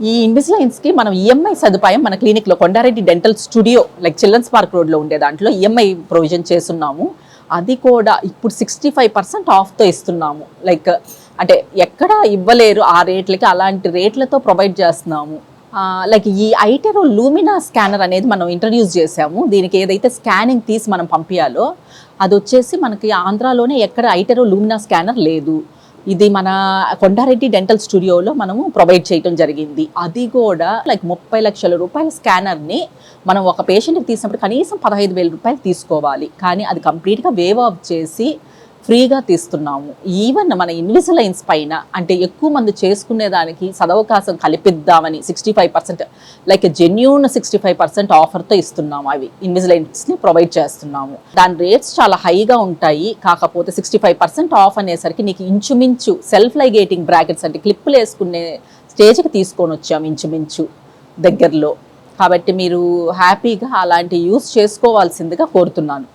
ఈ ఇన్విజిలైన్స్కి మనం ఈఎంఐ సదుపాయం మన క్లినిక్లో Konda Reddy dental studio like children's park రోడ్లో ఉండే దాంట్లో ఈఎంఐ ప్రొవిజన్ చేస్తున్నాము. అది కూడా ఇప్పుడు 65% ఆఫ్తో ఇస్తున్నాము. లైక్ అంటే ఎక్కడ ఇవ్వలేరు ఆ రేట్లకి, అలాంటి రేట్లతో ప్రొవైడ్ చేస్తున్నాము. లైక్ ఈ ఐటెరో లూమినా స్కానర్ అనేది మనం ఇంట్రడ్యూస్ చేసాము. దీనికి ఏదైతే స్కానింగ్ తీసి మనం పంపించాలో అది వచ్చేసి మనకి ఆంధ్రాలోనే ఎక్కడ ఐటెరో లూమినా స్కానర్ లేదు. ఇది మన కొండారెడ్డి డెంటల్ స్టూడియోలో మనము ప్రొవైడ్ చేయడం జరిగింది. అది కూడా లైక్ 30 లక్షల రూపాయల స్కానర్ని మనం ఒక పేషెంట్కి తీసినప్పుడు కనీసం 15,000 రూపాయలు తీసుకోవాలి. కానీ అది కంప్లీట్గా వేవ్ ఆఫ్ చేసి ఫ్రీగా తీస్తున్నాము. ఈవెన్ మన ఇన్విజిలైన్స్ పైన అంటే ఎక్కువ మంది చేసుకునేదానికి సదవకాశం కల్పిద్దామని 65% లైక్ జెన్యూన్ 65% ఆఫర్తో ఇస్తున్నాము. అవి ఇన్విజిలైన్స్ని ప్రొవైడ్ చేస్తున్నాము. దాని రేట్స్ చాలా హైగా ఉంటాయి. కాకపోతే 65% ఆఫ్ అనేసరికి నీకు ఇంచుమించు సెల్ఫ్ లైగేటింగ్ బ్రాకెట్స్ అంటే క్లిప్పులు వేసుకునే స్టేజ్కి తీసుకొని వచ్చాము ఇంచుమించు దగ్గరలో. కాబట్టి మీరు హ్యాపీగా అలాంటి యూస్ చేసుకోవాల్సిందిగా కోరుతున్నాను.